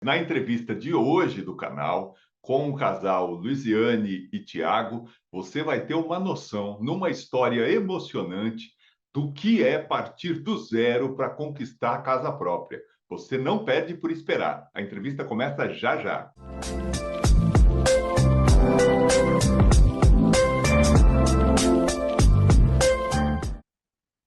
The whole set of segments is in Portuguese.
Na entrevista de hoje do canal, com o casal Luiziane e Tiago, você vai ter uma noção, numa história emocionante, do que é partir do zero para conquistar a casa própria. Você não perde por esperar. A entrevista começa já já.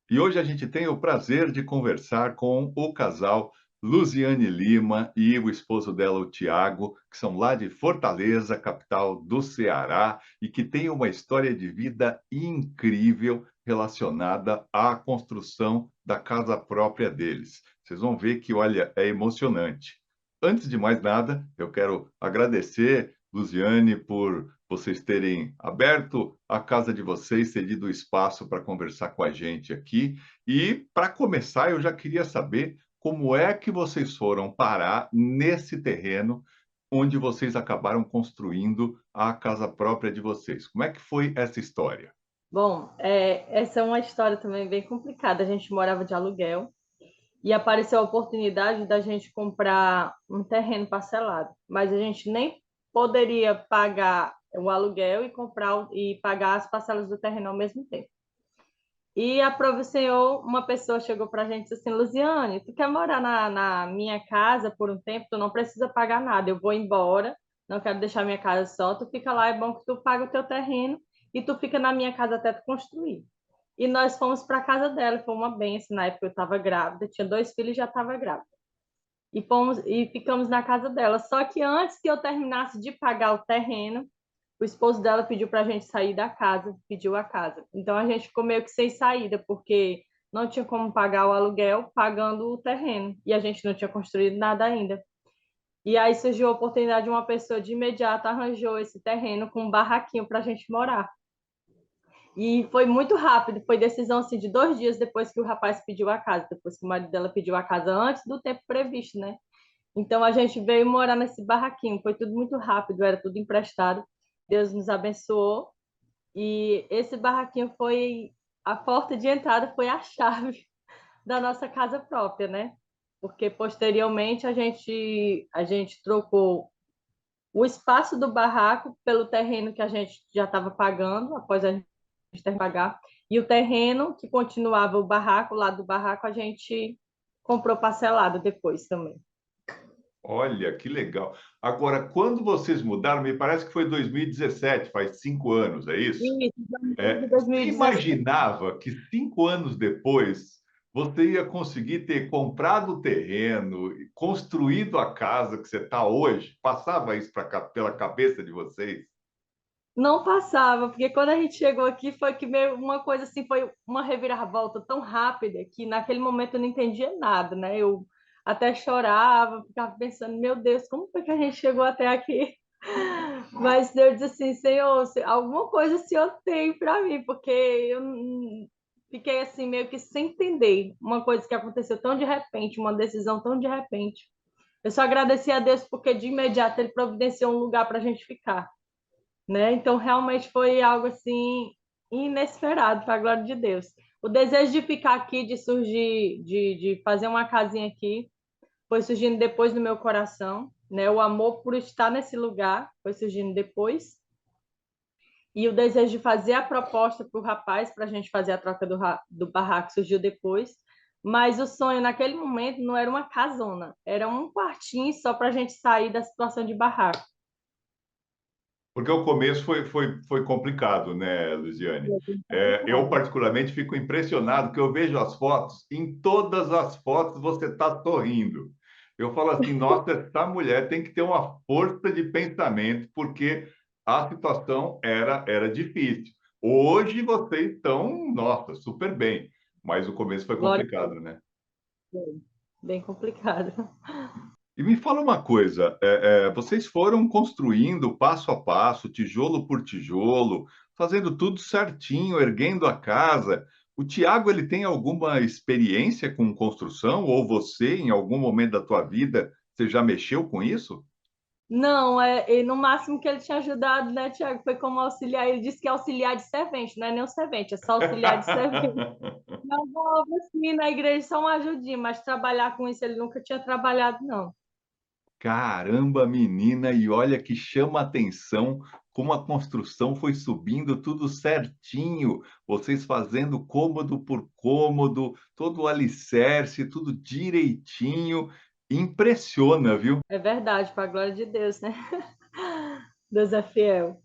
E hoje a gente tem o prazer de conversar com o casal Luziane Lima e o esposo dela, o Tiago, que são lá de Fortaleza, capital do Ceará, e que têm uma história de vida incrível relacionada à construção da casa própria deles. Vocês vão ver que, olha, é emocionante. Antes de mais nada, eu quero agradecer, Luziane, por vocês terem aberto a casa de vocês, cedido o espaço para conversar com a gente aqui. E, para começar, eu já queria saber como é que vocês foram parar nesse terreno onde vocês acabaram construindo a casa própria de vocês. Como é que foi essa história? Bom, essa é uma história também bem complicada. A gente morava de aluguel e apareceu a oportunidade da gente comprar um terreno parcelado, mas a gente nem poderia pagar o aluguel e e pagar as parcelas do terreno ao mesmo tempo. E aprove o senhor, uma pessoa chegou para a gente e disse assim: Luziane, tu quer morar na minha casa por um tempo? Tu não precisa pagar nada, eu vou embora, não quero deixar minha casa só, tu fica lá, é bom que tu paga o teu terreno e tu fica na minha casa até tu construir. E nós fomos para a casa dela, foi uma benção. Na época eu estava grávida, tinha dois filhos e já estava grávida. E ficamos na casa dela. Só que antes que eu terminasse de pagar o terreno, o esposo dela pediu para a gente sair da casa, pediu a casa. Então a gente ficou meio que sem saída, porque não tinha como pagar o aluguel pagando o terreno. E a gente não tinha construído nada ainda. E aí surgiu a oportunidade de uma pessoa de imediato arranjou esse terreno com um barraquinho para a gente morar. E foi muito rápido, foi decisão assim de 2 dias depois que o rapaz pediu a casa, depois que o marido dela pediu a casa antes do tempo previsto, né? Então a gente veio morar nesse barraquinho, foi tudo muito rápido, era tudo emprestado. Deus nos abençoou e esse barraquinho foi a porta de entrada, foi a chave da nossa casa própria, né? Porque posteriormente a gente trocou o espaço do barraco pelo terreno que a gente já estava pagando, após a gente ter que pagar, e o terreno que continuava o barraco, lá do barraco, a gente comprou parcelado depois também. Olha, que legal. Agora, quando vocês mudaram, me parece que foi 2017, faz 5 anos, é isso? Isso, janeiro de Você 2017. imaginava que 5 anos depois você ia conseguir ter comprado o terreno, e construído a casa que você está hoje? Passava isso pela cabeça de vocês? Não passava, porque quando a gente chegou aqui foi que meio uma coisa assim, foi uma reviravolta tão rápida que naquele momento eu não entendia nada, né? Eu até chorava, ficava pensando, meu Deus, como foi que a gente chegou até aqui? Mas Deus disse assim, Senhor, alguma coisa o Senhor tem para mim, porque eu fiquei assim meio que sem entender uma coisa que aconteceu tão de repente, uma decisão tão de repente. Eu só agradeci a Deus porque de imediato Ele providenciou um lugar para a gente ficar, né? Então realmente foi algo assim inesperado, para a glória de Deus. O desejo de ficar aqui, de surgir, de fazer uma casinha aqui, foi surgindo depois no meu coração, né? O amor por estar nesse lugar foi surgindo depois. E o desejo de fazer a proposta para o rapaz, para a gente fazer a troca do barraco, surgiu depois. Mas o sonho naquele momento não era uma casona, era um quartinho só para a gente sair da situação de barraco. Porque o começo foi complicado, né, Luziane? Eu, particularmente, fico impressionado que eu vejo as fotos, em todas as fotos você está sorrindo. Eu falo assim, nossa, essa mulher tem que ter uma força de pensamento, porque a situação era difícil. Hoje vocês estão, nossa, super bem, mas o começo foi Glória a complicado, né? Deus, bem complicado. E me fala uma coisa, vocês foram construindo passo a passo, tijolo por tijolo, fazendo tudo certinho, erguendo a casa. O Tiago, ele tem alguma experiência com construção? Ou você, em algum momento da tua vida, você já mexeu com isso? Não, e no máximo que ele tinha ajudado, né, Tiago, foi como auxiliar. Ele disse que é auxiliar de servente, não é nem um servente, é só auxiliar de servente. Não, assim, na igreja só uma ajudinha, mas trabalhar com isso ele nunca tinha trabalhado, não. Caramba, menina, e olha que chama atenção como a construção foi subindo tudo certinho, vocês fazendo cômodo por cômodo, todo o alicerce, tudo direitinho. Impressiona, viu? É verdade, para a glória de Deus, né? Deus é fiel.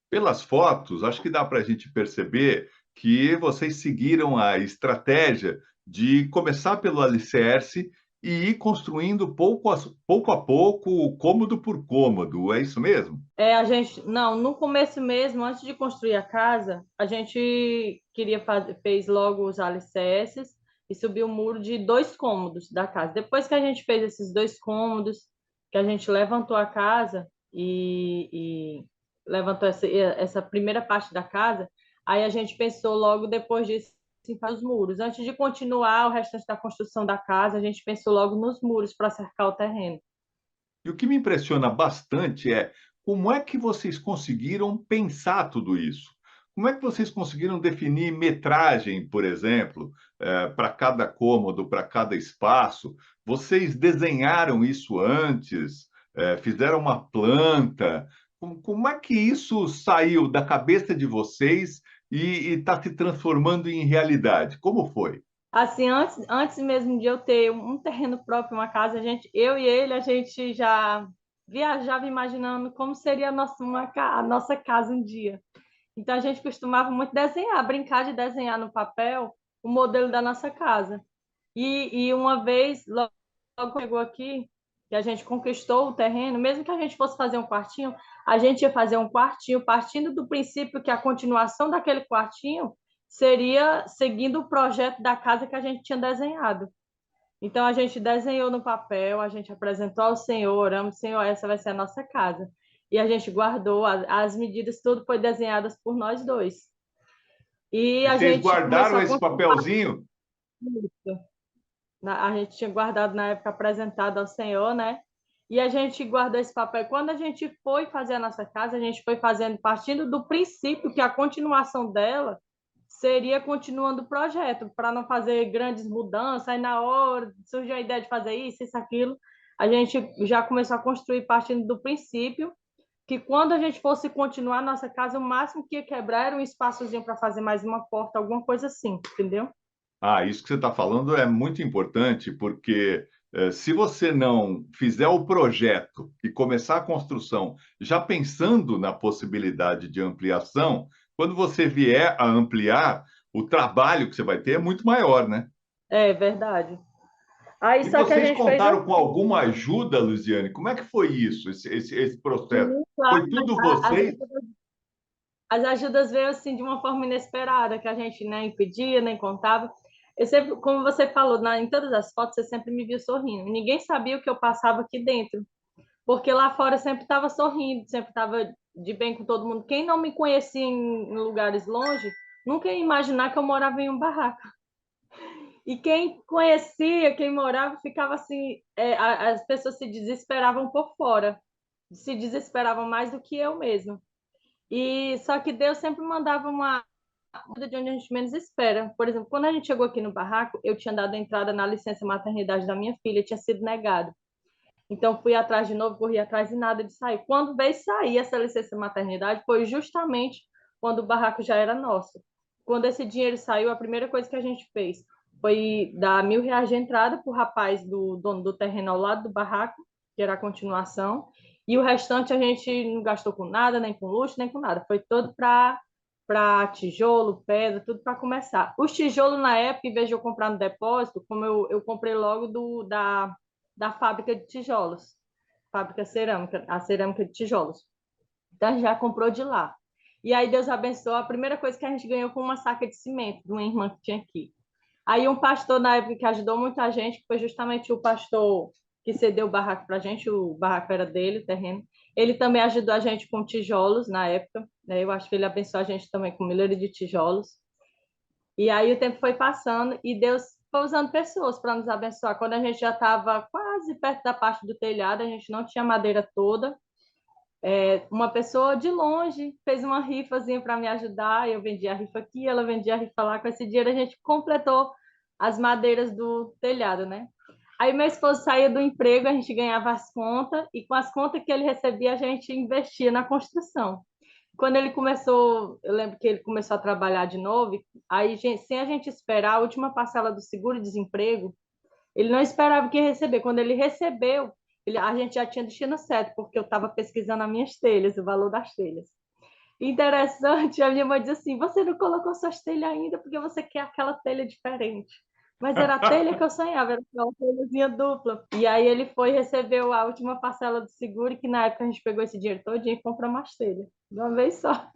Pelas fotos, acho que dá para a gente perceber que vocês seguiram a estratégia de começar pelo alicerce e ir construindo pouco a pouco, cômodo por cômodo. É isso mesmo? A gente, não, no começo mesmo, antes de construir a casa, a gente queria fazer, fez logo os alicerces e subiu o muro de 2 cômodos da casa. Depois que a gente fez esses 2 cômodos, que a gente levantou a casa e levantou essa primeira parte da casa, aí a gente pensou logo depois disso em fazer os muros. Antes de continuar o restante da construção da casa, a gente pensou logo nos muros para cercar o terreno. E o que me impressiona bastante é como é que vocês conseguiram pensar tudo isso? Como é que vocês conseguiram definir metragem, por exemplo, para cada cômodo, para cada espaço? Vocês desenharam isso antes? Fizeram uma planta? Como é que isso saiu da cabeça de vocês e está se transformando em realidade? Como foi? Assim, antes mesmo de eu ter um terreno próprio, uma casa, eu e ele, a gente já viajava imaginando como seria a nossa casa um dia. Então, a gente costumava muito desenhar, brincar de desenhar no papel o modelo da nossa casa. E uma vez, logo chegou aqui, que a gente conquistou o terreno, mesmo que a gente fosse fazer um quartinho, a gente ia fazer um quartinho partindo do princípio que a continuação daquele quartinho seria seguindo o projeto da casa que a gente tinha desenhado. Então, a gente desenhou no papel, a gente apresentou ao Senhor, oramos, Senhor, essa vai ser a nossa casa. E a gente guardou as medidas, tudo foi desenhadas por nós dois. E E a vocês gente começou guardaram a esse construir papelzinho? isso. A gente tinha guardado na época apresentado ao Senhor, né? E a gente guardou esse papel. Quando a gente foi fazer a nossa casa, a gente foi fazendo partindo do princípio que a continuação dela seria continuando o projeto, para não fazer grandes mudanças. Aí na hora surgiu a ideia de fazer isso, aquilo. A gente já começou a construir partindo do princípio que quando a gente fosse continuar a nossa casa, o máximo que ia quebrar era um espaçozinho para fazer mais uma porta, alguma coisa assim, entendeu? Ah, isso que você está falando é muito importante, porque se você não fizer o projeto e começar a construção já pensando na possibilidade de ampliação, quando você vier a ampliar, o trabalho que você vai ter é muito maior, né? É verdade. Aí E só que a vocês gente fez contaram com alguma ajuda, Luziane? Como é que foi isso, esse processo? assim, claro, Foi tudo as vocês? ajudas, as ajudas veio assim de uma forma inesperada, que a gente nem pedia, nem contava. Eu sempre, como você falou, em todas as fotos, você sempre me viu sorrindo. Ninguém sabia o que eu passava aqui dentro, porque lá fora eu sempre estava sorrindo, sempre estava de bem com todo mundo. Quem não me conhecia em lugares longe, nunca ia imaginar que eu morava em um barraco. E quem conhecia, quem morava, ficava assim, as pessoas se desesperavam por fora, se desesperavam mais do que eu mesma. E só que Deus sempre mandava uma ajuda de onde a gente menos espera. Por exemplo, quando a gente chegou aqui no barraco, eu tinha dado entrada na licença maternidade da minha filha, tinha sido negado. Então fui atrás de novo, corri atrás e nada de sair. Quando veio sair essa licença maternidade, foi justamente quando o barraco já era nosso. Quando esse dinheiro saiu, a primeira coisa que a gente fez foi dar R$ 1.000 de entrada para o rapaz do dono do terreno ao lado do barraco, que era a continuação, e o restante a gente não gastou com nada, nem com luxo, nem com nada. Foi todo para tijolo, pedra, tudo para começar. Os tijolos, na época, em vez de eu comprar no depósito, como eu comprei logo da fábrica de tijolos, fábrica cerâmica, a cerâmica de tijolos. Então, a gente já comprou de lá. E aí, Deus abençoou. A primeira coisa que a gente ganhou foi uma saca de cimento de uma irmã que tinha aqui. Aí, um pastor, na época, que ajudou muita gente, que foi justamente o pastor que cedeu o barraco para a gente, o barraco era dele, o terreno. Ele também ajudou a gente com tijolos na época, né? Eu acho que ele abençoou a gente também com milhares de tijolos. E aí o tempo foi passando e Deus foi usando pessoas para nos abençoar. Quando a gente já estava quase perto da parte do telhado, a gente não tinha madeira toda. Uma pessoa de longe fez uma rifazinha para me ajudar. Eu vendia a rifa aqui, ela vendia a rifa lá. Com esse dinheiro a gente completou as madeiras do telhado, né? Aí meu esposo saía do emprego, a gente ganhava as contas, e com as contas que ele recebia, a gente investia na construção. Quando ele começou, eu lembro que ele começou a trabalhar de novo, aí sem a gente esperar a última parcela do seguro-desemprego, ele não esperava que ia receber. Quando ele recebeu, a gente já tinha destino certo, porque eu estava pesquisando as minhas telhas, o valor das telhas. Interessante, a minha mãe diz assim: você não colocou suas telhas ainda porque você quer aquela telha diferente. Mas era a telha que eu sonhava, era aquela telhazinha dupla. E aí ele foi e recebeu a última parcela do seguro, que na época a gente pegou esse dinheiro todo e comprou mais telha, de uma vez só.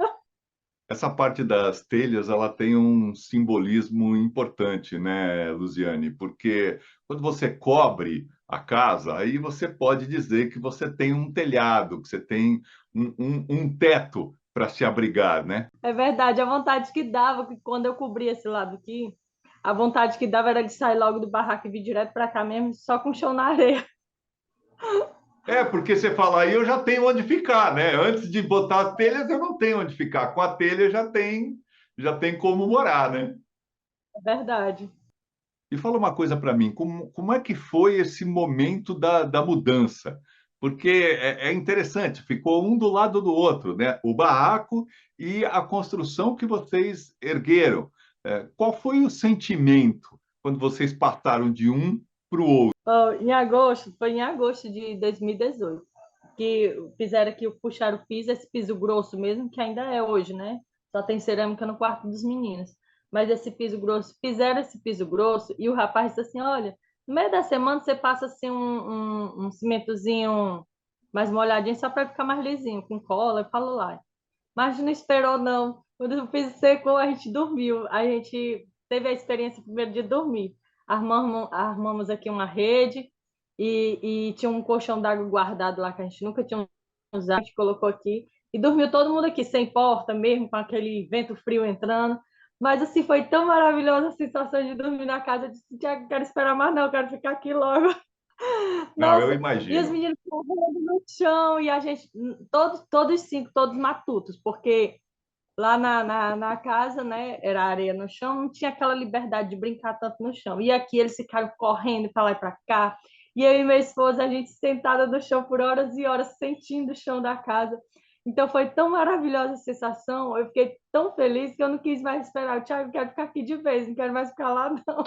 Essa parte das telhas, ela tem um simbolismo importante, né, Luziane? Porque quando você cobre a casa, aí você pode dizer que você tem um telhado, que você tem um teto para se abrigar, né? É verdade, a vontade que dava, que quando eu cobria esse lado aqui, a vontade que dava era de sair logo do barraco e vir direto para cá mesmo, só com chão na areia. É, porque você fala, aí eu já tenho onde ficar, né? Antes de botar as telhas, eu não tenho onde ficar. Com a telha já tem como morar, né? É verdade. E fala uma coisa para mim, como é que foi esse momento da mudança? Porque é interessante, ficou um do lado do outro, né? O barraco e a construção que vocês ergueram. Qual foi o sentimento quando vocês passaram de um para o outro? Ó, foi em agosto de 2018 que fizeram aqui, puxaram o piso, esse piso grosso mesmo, que ainda é hoje, né? Só tem cerâmica no quarto dos meninos. Mas esse piso grosso, fizeram esse piso grosso e o rapaz disse assim: olha, no meio da semana você passa assim um cimentozinho mais molhadinho só para ficar mais lisinho, com cola, eu falo lá. Mas não esperou, não. Quando o piso secou, a gente dormiu. A gente teve a experiência primeiro de dormir. Armamos aqui uma rede e tinha um colchão d'água guardado lá que a gente nunca tinha usado. A gente colocou aqui e dormiu todo mundo aqui, sem porta mesmo, com aquele vento frio entrando. Mas assim, foi tão maravilhosa a sensação de dormir na casa. Eu disse: Tiago, quero esperar mais não, quero ficar aqui logo. Não, eu Nossa, e os imagino. meninos correndo no chão, e a gente, todos cinco, todos matutos, porque lá na casa, né, era areia no chão, não tinha aquela liberdade de brincar tanto no chão. E aqui eles ficaram correndo para lá e para cá, e eu e minha esposa, a gente sentada no chão por horas e horas, sentindo o chão da casa. Então foi tão maravilhosa a sensação, eu fiquei tão feliz que eu não quis mais esperar. Tiago, quero ficar aqui de vez, não quero mais ficar lá, não.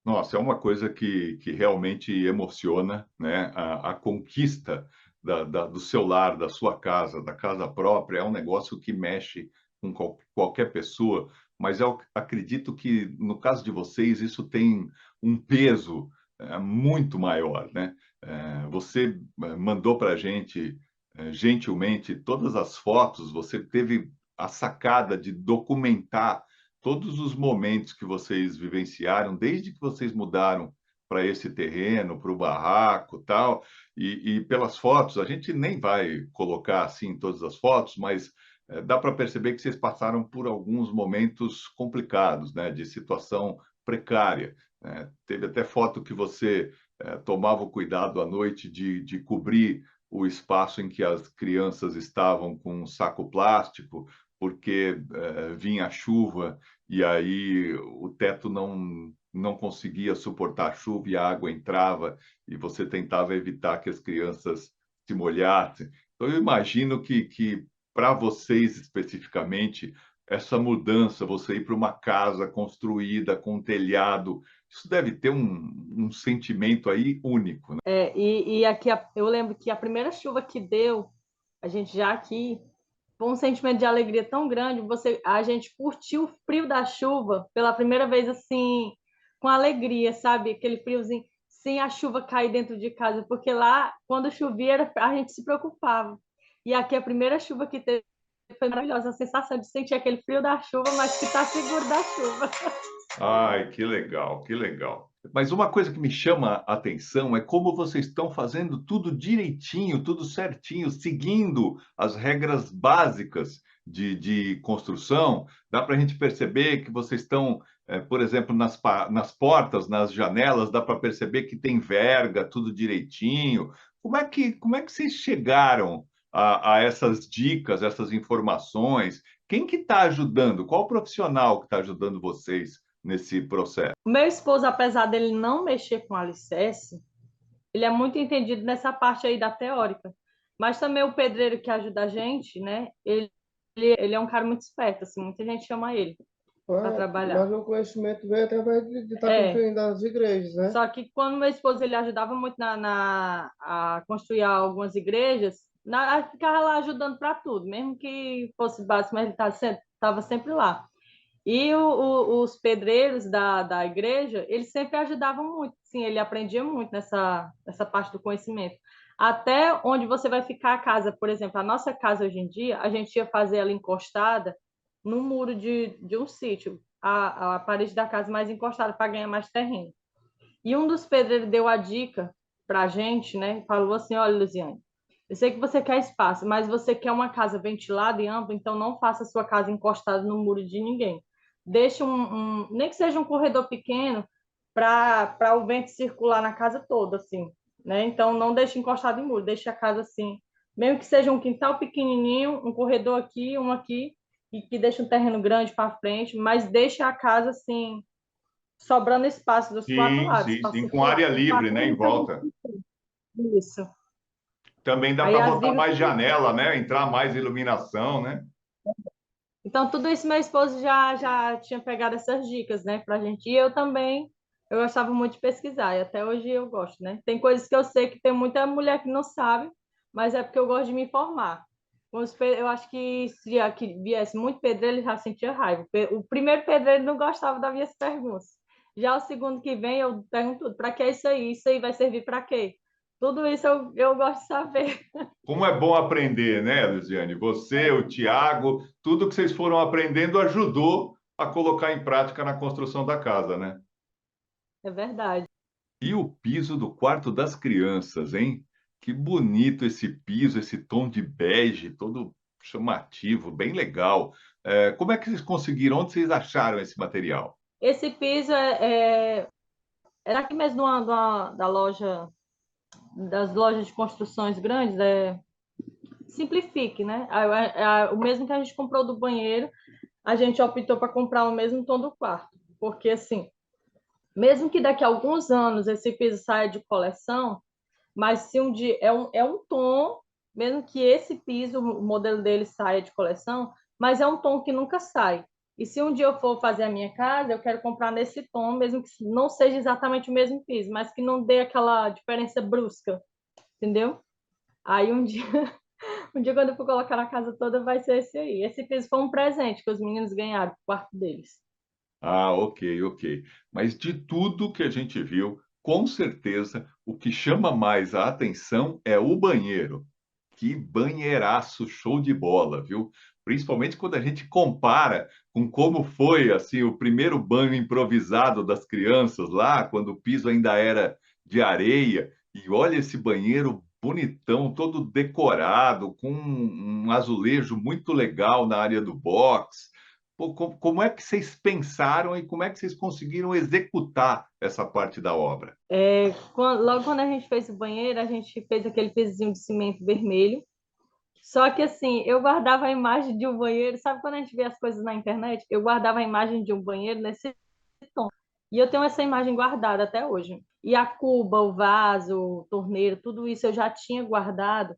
Nossa, é uma coisa que realmente emociona, né? A conquista do seu lar, da sua casa, da casa própria, é um negócio que mexe com qualquer pessoa, mas eu acredito que, no caso de vocês, isso tem um peso muito maior, né? Você mandou para a gente, gentilmente, todas as fotos, você teve a sacada de documentar todos os momentos que vocês vivenciaram, desde que vocês mudaram para esse terreno, para o barraco, tal, e pelas fotos, a gente nem vai colocar assim todas as fotos, mas dá para perceber que vocês passaram por alguns momentos complicados, né, de situação precária. Né? Teve até foto que você tomava o cuidado à noite de cobrir o espaço em que as crianças estavam com um saco plástico, porque vinha a chuva e aí o teto não conseguia suportar a chuva e a água entrava e você tentava evitar que as crianças se molhassem. Então, eu imagino que para vocês especificamente, essa mudança, você ir para uma casa construída com um telhado, isso deve ter um sentimento aí único, né? E aqui eu lembro que a primeira chuva que deu, a gente já aqui, foi um sentimento de alegria tão grande. A gente curtiu o frio da chuva pela primeira vez assim, com alegria, sabe? Aquele friozinho, sem a chuva cair dentro de casa, porque lá, quando chovia, a gente se preocupava. E aqui a primeira chuva que teve foi maravilhosa, a sensação de sentir aquele frio da chuva, mas que está seguro da chuva. Ai, que legal, que legal. Mas uma coisa que me chama a atenção é como vocês estão fazendo tudo direitinho, tudo certinho, seguindo as regras básicas de construção. Dá para a gente perceber que vocês estão, por exemplo, nas portas, nas janelas, dá para perceber que tem verga, tudo direitinho. Como é que vocês chegaram a essas dicas, essas informações? Quem que está ajudando? Qual profissional que está ajudando vocês nesse processo? O meu esposo, apesar dele não mexer com alicerce, ele é muito entendido nessa parte aí da teórica. Mas também o pedreiro que ajuda a gente, né? Ele é um cara muito esperto, assim, muita gente chama ele para Mas trabalhar. o conhecimento vem através de estar É, construindo as igrejas, né? só que quando meu esposo ele ajudava muito a construir algumas igrejas, ficava lá ajudando para tudo, mesmo que fosse básico, mas ele estava sempre lá. E os pedreiros da igreja, eles sempre ajudavam muito, sim, ele aprendia muito nessa parte do conhecimento. Até onde você vai ficar a casa, por exemplo, a nossa casa hoje em dia, a gente ia fazer ela encostada no muro de um sítio, a parede da casa mais encostada para ganhar mais terreno. E um dos pedreiros deu a dica para a gente, né? Falou assim: olha, Luziane, eu sei que você quer espaço, mas você quer uma casa ventilada e ampla, então não faça a sua casa encostada no muro de ninguém. Deixe nem que seja um corredor pequeno, para o vento circular na casa toda, assim, né? Então não deixe encostado em muro, deixe a casa assim, mesmo que seja um quintal pequenininho, um corredor aqui, um aqui, e que deixe um terreno grande para frente, mas deixe a casa assim sobrando espaço dos quatro Sim, lados sim, para sim, com circular. área livre, né, em volta. Isso. Também dá Aí para as botar vigas. mais janela, né? Entrar mais iluminação, né? Então, tudo isso meu esposo já tinha pegado essas dicas, né, pra gente. E eu também, eu gostava muito de pesquisar, e até hoje eu gosto, né? Tem coisas que eu sei que tem muita mulher que não sabe, mas é porque eu gosto de me informar. Eu acho que se aqui viesse muito pedreiro, ele já sentia raiva. O primeiro pedreiro não gostava das minhas perguntas. Já o segundo que vem, eu pergunto tudo. Para que é isso aí? Isso aí vai servir para quê? Tudo isso eu gosto de saber. Como é bom aprender, né, Luziane? Você, o Tiago, tudo que vocês foram aprendendo ajudou a colocar em prática na construção da casa, né? É verdade. E o piso do quarto das crianças, hein? Que bonito esse piso, esse tom de bege, todo chamativo, bem legal. Como é que vocês conseguiram? Onde vocês acharam esse material? Esse piso é daqui mesmo da loja, das lojas de construções grandes, Simplifique, né? O mesmo que a gente comprou do banheiro, a gente optou para comprar o mesmo tom do quarto. Porque, assim, mesmo que daqui a alguns anos esse piso saia de coleção, mas se um dia é um tom, mesmo que esse piso, o modelo dele saia de coleção, mas é um tom que nunca sai. E se um dia eu for fazer a minha casa, eu quero comprar nesse tom, mesmo que não seja exatamente o mesmo piso, mas que não dê aquela diferença brusca, entendeu? Aí um dia, um dia quando eu for colocar na casa toda, vai ser esse aí. Esse piso foi um presente que os meninos ganharam pro quarto deles. Ah, ok, ok. Mas de tudo que a gente viu, com certeza o que chama mais a atenção é o banheiro. Que banheiraço, show de bola, viu? Principalmente quando a gente compara com como foi assim o primeiro banho improvisado das crianças lá, quando o piso ainda era de areia. E olha esse banheiro bonitão, todo decorado, com um azulejo muito legal na área do box. Pô, como é que vocês pensaram e como é que vocês conseguiram executar essa parte da obra? Logo quando a gente fez o banheiro, a gente fez aquele pisozinho de cimento vermelho. Só que assim, eu guardava a imagem de um banheiro, sabe quando a gente vê as coisas na internet? Eu guardava a imagem de um banheiro nesse tom. E eu tenho essa imagem guardada até hoje. E a cuba, o vaso, o torneiro, tudo isso eu já tinha guardado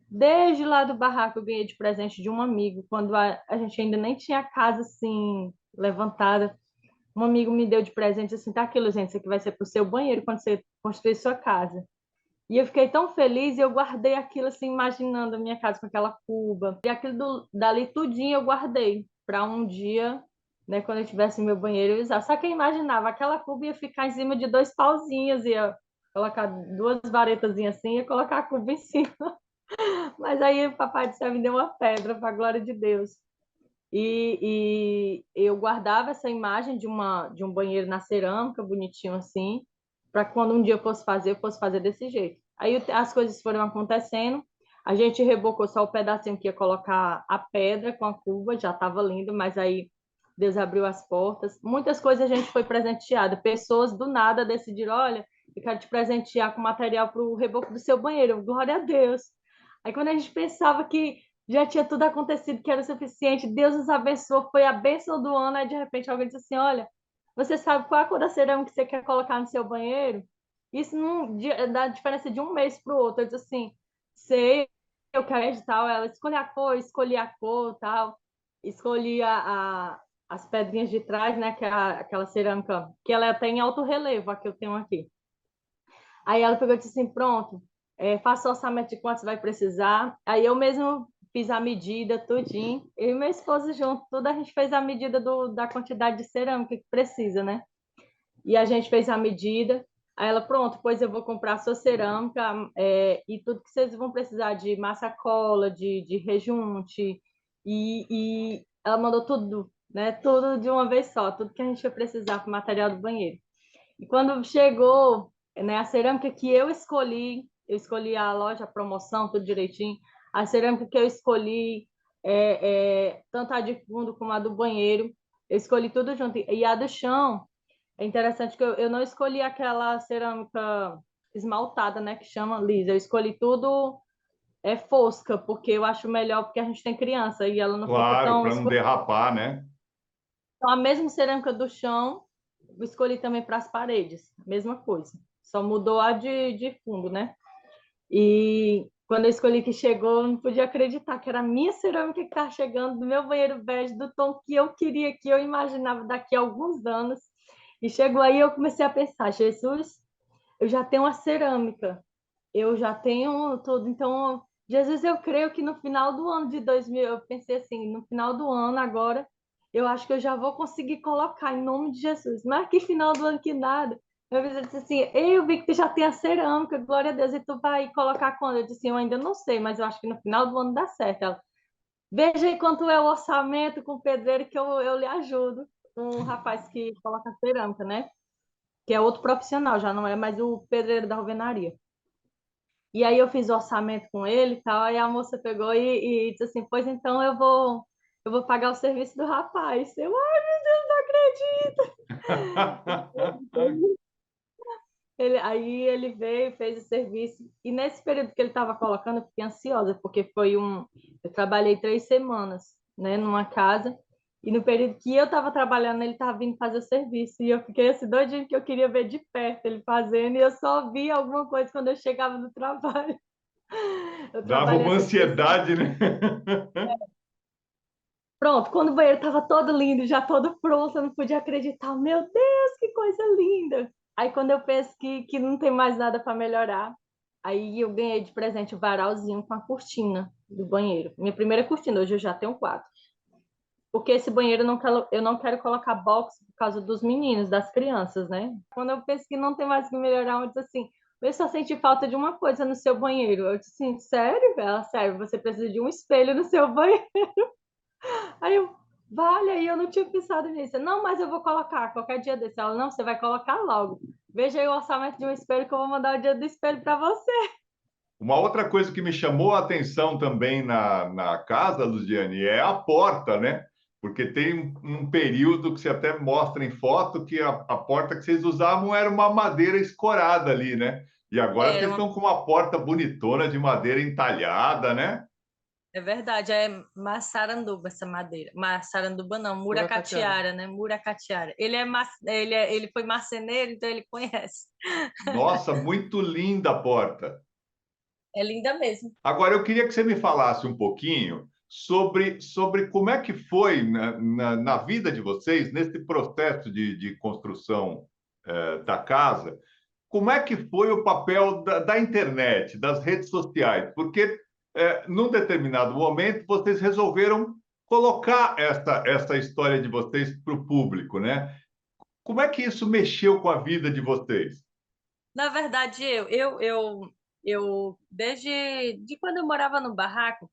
desde lá do barraco. Eu ganhei de presente de um amigo, quando a gente ainda nem tinha a casa assim levantada. Um amigo me deu de presente assim, tá aqui, Luziane, isso aqui vai ser para o seu banheiro quando você construir sua casa. E eu fiquei tão feliz e eu guardei aquilo assim, imaginando a minha casa com aquela cuba. E aquilo dali tudinho eu guardei para um dia, né, quando eu tivesse meu banheiro, eu usar. Só que eu imaginava, aquela cuba ia ficar em cima de dois pauzinhos, ia colocar duas varetazinhas assim, ia colocar a cuba em cima. Mas aí o papai do céu me deu uma pedra, para a glória de Deus. E eu guardava essa imagem de um banheiro na cerâmica, bonitinho assim, para quando um dia eu fosse fazer desse jeito. Aí as coisas foram acontecendo, a gente rebocou só o pedacinho que ia colocar a pedra com a curva, já estava lindo, mas aí Deus abriu as portas. Muitas coisas a gente foi presenteada, pessoas do nada decidiram, olha, eu quero te presentear com material para o reboco do seu banheiro, glória a Deus. Aí quando a gente pensava que já tinha tudo acontecido, que era o suficiente, Deus nos abençoou, foi a bênção do ano, aí de repente alguém disse assim, olha, Você sabe qual é a cor da cerâmica que você quer colocar no seu banheiro? Isso não dá diferença de um mês para o outro. Eu disse assim, sei, eu quero de tal. Ela escolhi a cor, tal. Escolhi as pedrinhas de trás, né? Que é aquela cerâmica, que ela tem alto relevo, a que eu tenho aqui. Aí ela pegou e disse assim, pronto, faça o orçamento de quanto você vai precisar. Aí eu mesmo fiz a medida, tudinho. Eu e meu esposo junto, tudo a gente fez a medida da quantidade de cerâmica que precisa, né? E a gente fez a medida. Aí ela, pronto, pois eu vou comprar a sua cerâmica e tudo que vocês vão precisar de massa cola, de rejunte. E ela mandou tudo, né? Tudo de uma vez só, tudo que a gente ia precisar para o material do banheiro. E quando chegou, né, a cerâmica que eu escolhi a loja, a promoção, tudo direitinho. A cerâmica que eu escolhi, tanto a de fundo como a do banheiro, eu escolhi tudo junto. E a do chão, é interessante que eu não escolhi aquela cerâmica esmaltada, né, que chama lisa. Eu escolhi tudo fosca, porque eu acho melhor, porque a gente tem criança e ela não fica Claro, tão para não derrapar, né? então, a mesma cerâmica do chão, eu escolhi também para as paredes, mesma coisa. Só mudou a de fundo, né? E quando eu escolhi que chegou, eu não podia acreditar que era a minha cerâmica que estava chegando do meu banheiro bege, do tom que eu queria, que eu imaginava daqui a alguns anos. E chegou aí, eu comecei a pensar, Jesus, eu já tenho uma cerâmica, eu já tenho tudo. Então, Jesus, eu creio que no final do ano de 2000, eu pensei assim, no final do ano agora, eu acho que eu já vou conseguir colocar em nome de Jesus. Mas que final do ano que nada. Meu vizinho disse assim, eu vi que tu já tem a cerâmica, glória a Deus, e tu vai colocar quando? Eu disse, eu ainda não sei, mas eu acho que no final do ano dá certo. Ela, veja aí quanto é o orçamento com o pedreiro que eu lhe ajudo. Um rapaz que coloca cerâmica, né? Que é outro profissional, já não é mais o pedreiro da alvenaria. E aí eu fiz o orçamento com ele e tal, aí a moça pegou e disse assim, pois então eu vou pagar o serviço do rapaz. Eu, ai meu Deus, não acredito. Aí ele veio, fez o serviço, e nesse período que ele estava colocando, eu fiquei ansiosa, porque eu trabalhei 3 semanas, né, numa casa, e no período que eu estava trabalhando, ele estava vindo fazer o serviço, e eu fiquei assim, doidinha, que eu queria ver de perto ele fazendo, e eu só vi alguma coisa quando eu chegava no trabalho. Eu Dava trabalhei uma essas 3 semanas. ansiedade, né? Pronto, quando o banheiro estava todo lindo, já todo pronto, eu não podia acreditar. Meu Deus, que coisa linda! Aí quando eu penso que não tem mais nada para melhorar, aí eu ganhei de presente o varalzinho com a cortina do banheiro. Minha primeira cortina, hoje eu já tenho 4. Porque esse banheiro eu não quero colocar box por causa dos meninos, das crianças, né? Quando eu penso que não tem mais o que melhorar, eu disse assim, eu só senti falta de uma coisa no seu banheiro. Eu disse assim, sério, Bela? Sério, você precisa de um espelho no seu banheiro. Aí eu, vale, aí eu não tinha pensado nisso. Não, mas eu vou colocar qualquer dia desse. Ela, não, você vai colocar logo. Veja aí o orçamento de um espelho que eu vou mandar o dia do espelho para você. Uma outra coisa que me chamou a atenção também na casa, Luziane, é a porta, né? Porque tem um período que você até mostra em foto que a porta que vocês usavam era uma madeira escorada ali, né? E agora Era vocês uma... estão com uma porta bonitona de madeira entalhada, né? É verdade, é maçaranduba essa madeira. Maçaranduba não, Buracatiara. muracatiara, né? Muracatiara. Ele foi marceneiro, então ele conhece. Nossa, muito linda a porta. É linda mesmo. Agora, eu queria que você me falasse um pouquinho sobre como é que foi na vida de vocês, nesse processo de construção da casa, como é que foi o papel da internet, das redes sociais? Porque, num determinado momento, vocês resolveram colocar essa história de vocês para o público, né? Como é que isso mexeu com a vida de vocês? Na verdade, eu desde de quando eu morava no barraco,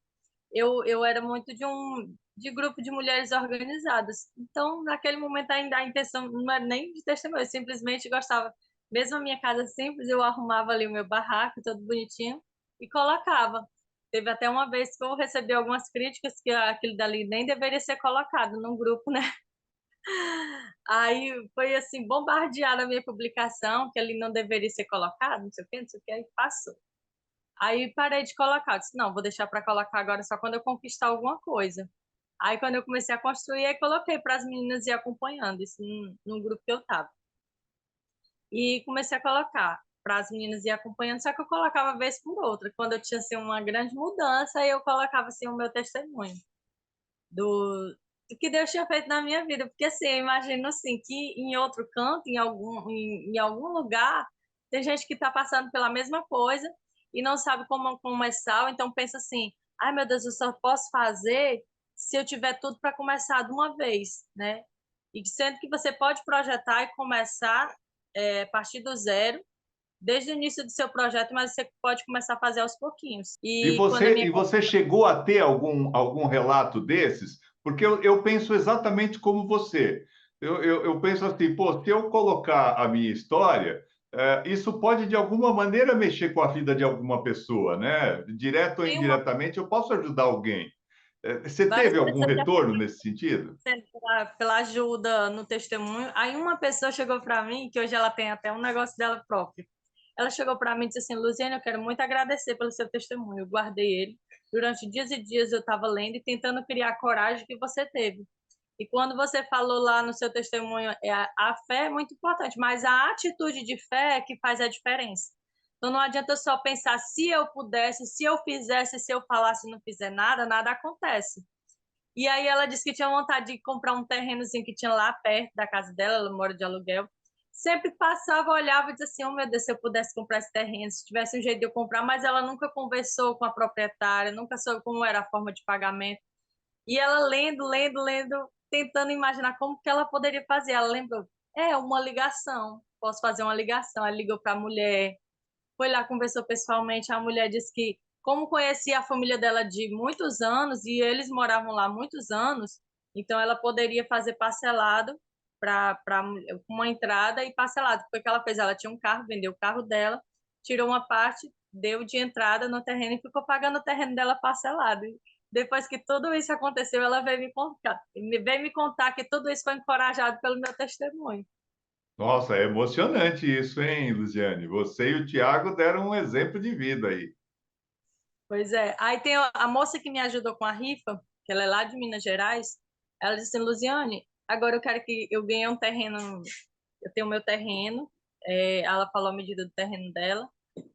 eu era muito de grupo de mulheres organizadas. Então, naquele momento, ainda a intenção não era nem de testemunho, eu simplesmente gostava. Mesmo a minha casa simples, eu arrumava ali o meu barraco, todo bonitinho, e colocava. Teve até uma vez que eu recebi algumas críticas que aquilo dali nem deveria ser colocado num grupo, né? Aí foi assim, bombardeada a minha publicação, que ali não deveria ser colocado, não sei o quê, não sei o que, aí passou. Aí parei de colocar, disse, não, vou deixar para colocar agora só quando eu conquistar alguma coisa. Aí, quando eu comecei a construir, aí coloquei para as meninas ir acompanhando, isso no grupo que eu estava. E comecei a colocar para as meninas ir acompanhando, só que eu colocava vez por outra. Quando eu tinha assim, uma grande mudança, aí eu colocava assim, o meu testemunho do que Deus tinha feito na minha vida. Porque assim, eu imagino assim, que em outro canto, em algum lugar, tem gente que está passando pela mesma coisa e não sabe como começar, ou então pensa assim, ai meu Deus, eu só posso fazer se eu tiver tudo para começar de uma vez, né? E sendo que você pode projetar e começar a partir do zero, desde o início do seu projeto, mas você pode começar a fazer aos pouquinhos. E E quando a você, minha... e você chegou a ter algum relato desses? Porque eu penso exatamente como você. Eu penso assim, pô, se eu colocar a minha história, isso pode de alguma maneira mexer com a vida de alguma pessoa, né? Direto ou Tem uma, indiretamente, eu posso ajudar alguém. Você várias teve algum pessoas já retorno nesse sentido? pela ajuda no testemunho. Aí uma pessoa chegou para mim, que hoje ela tem até um negócio dela próprio. Ela chegou para mim e disse assim, Luziane, eu quero muito agradecer pelo seu testemunho. Eu guardei ele. Durante dias e dias eu estava lendo e tentando criar a coragem que você teve. E quando você falou lá no seu testemunho, a fé é muito importante, mas a atitude de fé é que faz a diferença. Então não adianta só pensar se eu pudesse, se eu fizesse, se eu falasse e não fizer nada, nada acontece. E aí ela disse que tinha vontade de comprar um terrenozinho que tinha lá perto da casa dela, ela mora de aluguel. Sempre passava, olhava e dizia assim, oh meu Deus, se eu pudesse comprar esse terreno, se tivesse um jeito de eu comprar, mas ela nunca conversou com a proprietária, nunca soube como era a forma de pagamento. E ela lendo, lendo, lendo, tentando imaginar como que ela poderia fazer. Ela lembrou, uma ligação, posso fazer uma ligação. Ela ligou para a mulher, foi lá, conversou pessoalmente. A mulher disse que, como conhecia a família dela de muitos anos e eles moravam lá muitos anos, então ela poderia fazer parcelado para uma entrada e parcelado. Foi o que ela fez. Ela tinha um carro, vendeu o carro dela, tirou uma parte, deu de entrada no terreno e ficou pagando o terreno dela parcelado. Depois que tudo isso aconteceu, ela veio me contar que tudo isso foi encorajado pelo meu testemunho. Nossa, é emocionante isso, hein, Luziane? Você e o Tiago deram um exemplo de vida aí. Pois é. Aí tem a moça que me ajudou com a rifa, que ela é lá de Minas Gerais. Ela disse assim, Luziane, agora eu quero que eu ganhe um terreno, eu tenho o meu terreno. Ela falou a medida do terreno dela,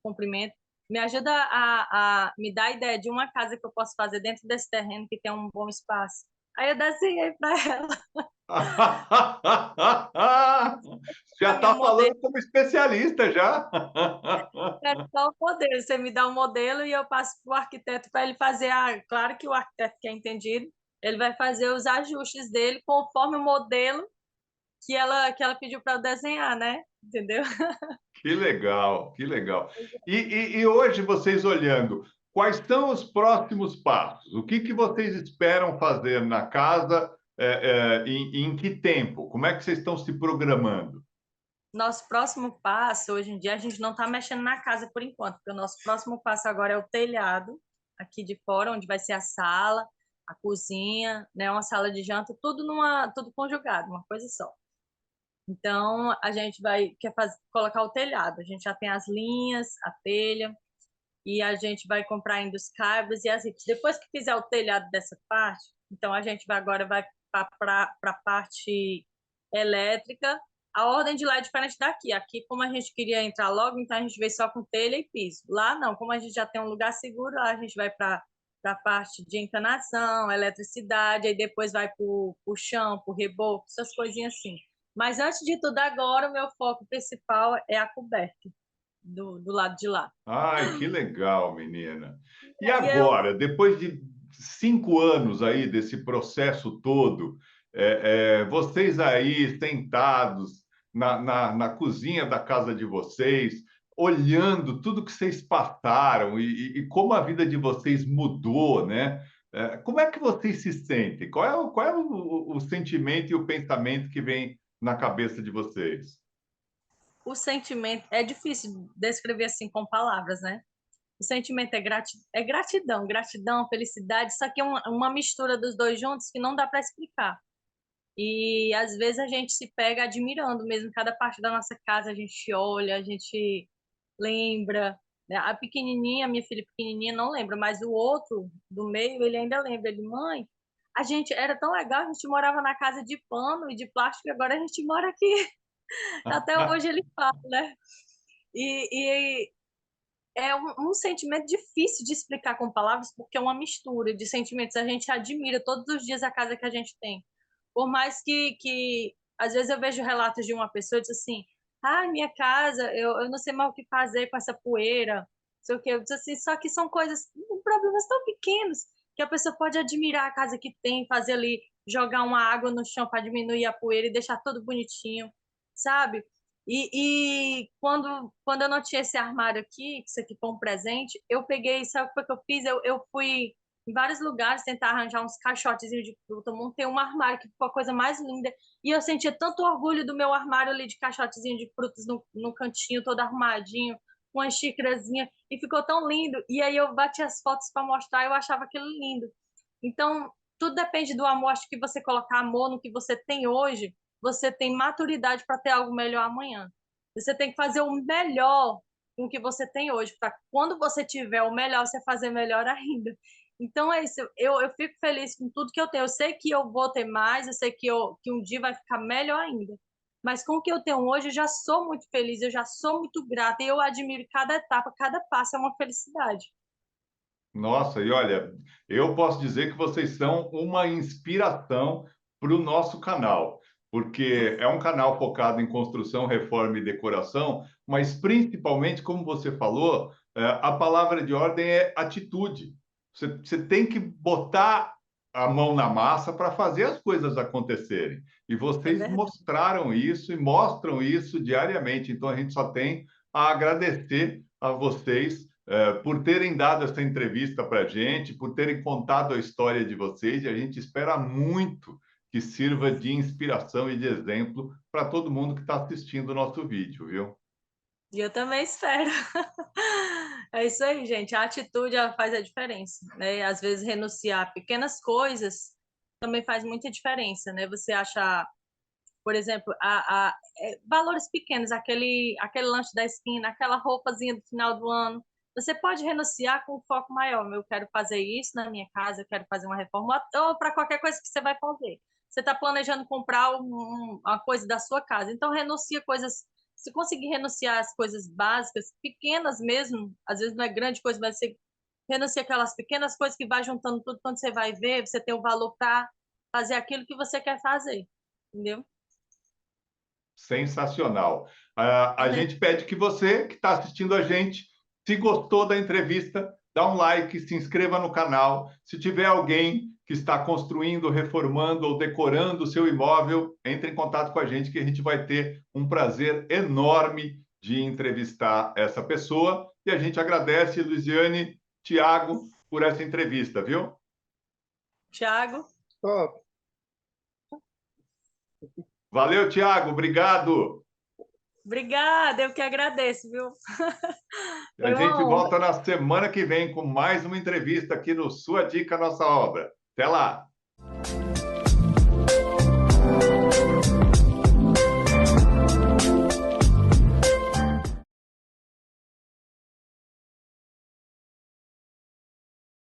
comprimento. Me ajuda a me dar a ideia de uma casa que eu posso fazer dentro desse terreno que tem um bom espaço. Aí eu desenhei para ela Já a minha está modelo. falando como especialista já. É só o modelo. Você me dá um modelo e eu passo para o arquiteto para ele fazer Claro que o arquiteto que é entendido, ele vai fazer os ajustes dele conforme o modelo que ela pediu para eu desenhar, né? Entendeu? Que legal, que legal. E hoje, vocês olhando, quais são os próximos passos? O que vocês esperam fazer na casa, em que tempo? Como é que vocês estão se programando? Nosso próximo passo, hoje em dia, a gente não está mexendo na casa por enquanto, porque o nosso próximo passo agora é o telhado, aqui de fora, onde vai ser a sala, a cozinha, né? Uma sala de janta, tudo conjugado, uma coisa só. Então, a gente quer colocar o telhado. A gente já tem as linhas, a telha, e a gente vai comprar ainda os cabos e as ripas. Depois que fizer o telhado dessa parte, então a gente agora vai para a parte elétrica. A ordem de lá é diferente daqui. Aqui, como a gente queria entrar logo, então a gente veio só com telha e piso. Lá não, como a gente já tem um lugar seguro, lá a gente vai para a parte de encanação, eletricidade, aí depois vai para o chão, para o reboco, essas coisinhas assim. Mas antes de tudo, agora o meu foco principal é a coberta do lado de lá. Ai, que legal, menina. E E eu, agora, depois de 5 anos aí desse processo todo, vocês aí sentados na cozinha da casa de vocês, olhando tudo que vocês passaram e como a vida de vocês mudou, né? Como é que vocês se sentem? Qual é o sentimento e o pensamento que vem na cabeça de vocês? o sentimento é difícil descrever assim com palavras, né? O sentimento é gratidão, gratidão, felicidade, só que é uma mistura dos dois juntos que não dá para explicar. E às vezes a gente se pega admirando mesmo cada parte da nossa casa, a gente olha, a gente lembra, né? A pequenininha, minha filha pequenininha não lembra, mas o outro do meio, ele ainda lembra. Ele, mãe, a gente era tão legal, a gente morava na casa de pano e de plástico, e agora a gente mora aqui. Até hoje ele fala, né? E é um sentimento difícil de explicar com palavras, porque é uma mistura de sentimentos. A gente admira todos os dias a casa que a gente tem. Por mais que às vezes eu vejo relatos de uma pessoa e diz assim, minha casa, eu não sei mais o que fazer com essa poeira, não sei o que. Eu disse assim, só que são coisas, problemas tão pequenos, que a pessoa pode admirar a casa que tem, fazer ali, jogar uma água no chão para diminuir a poeira e deixar tudo bonitinho, sabe? E quando eu não tinha esse armário aqui, que isso aqui foi um presente, eu peguei, sabe o que eu fiz? Eu fui em vários lugares tentar arranjar uns caixotezinhos de fruta, montei um armário que ficou a coisa mais linda, e eu sentia tanto orgulho do meu armário ali de caixotezinho de frutas no cantinho, todo arrumadinho, com uma xícarazinha, e ficou tão lindo. E aí eu bati as fotos para mostrar, eu achava aquilo lindo. Então, tudo depende do amor. Acho que você colocar amor no que você tem hoje, você tem maturidade para ter algo melhor amanhã. Você tem que fazer o melhor com o que você tem hoje, para quando você tiver o melhor, você fazer melhor ainda. Então é isso, eu fico feliz com tudo que eu tenho. Eu sei que eu vou ter mais, eu sei que um dia vai ficar melhor ainda. Mas com o que eu tenho hoje, eu já sou muito feliz, eu já sou muito grata e eu admiro cada etapa, cada passo é uma felicidade. Nossa, e olha, eu posso dizer que vocês são uma inspiração para o nosso canal, porque é um canal focado em construção, reforma e decoração, mas principalmente, como você falou, a palavra de ordem é atitude. Você tem que botar a mão na massa para fazer as coisas acontecerem. E É vocês verdade. mostraram isso e mostram isso diariamente. Então, a gente só tem a agradecer a vocês por terem dado essa entrevista para a gente, por terem contado a história de vocês, e a gente espera muito que sirva de inspiração e de exemplo para todo mundo que está assistindo o nosso vídeo, viu? E eu também espero. É isso aí, gente. A atitude ela faz a diferença, né? Às vezes renunciar a pequenas coisas também faz muita diferença, né? Você achar, por exemplo, valores pequenos, aquele lanche da esquina, aquela roupazinha do final do ano. Você pode renunciar com um foco maior. Eu quero fazer isso na minha casa, eu quero fazer uma reforma, ou para qualquer coisa que você vai fazer. Você está planejando comprar uma coisa da sua casa, então renuncia coisas. Se conseguir renunciar às coisas básicas, pequenas mesmo, às vezes não é grande coisa, mas você renuncia aquelas pequenas coisas que vai juntando tudo, quando você vai ver, você tem o valor para fazer aquilo que você quer fazer, entendeu? Sensacional. A gente pede que você, que está assistindo a gente, se gostou da entrevista, dá um like, se inscreva no canal. Se tiver alguém que está construindo, reformando ou decorando o seu imóvel, entre em contato com a gente, que a gente vai ter um prazer enorme de entrevistar essa pessoa. E a gente agradece, Luiziane, Tiago, por essa entrevista, viu? Tiago, Top. Valeu, Tiago, obrigado. obrigada, eu que agradeço, viu? A Foi gente uma honra. volta na semana que vem com mais uma entrevista aqui no Sua Dica, Nossa Obra. Até lá!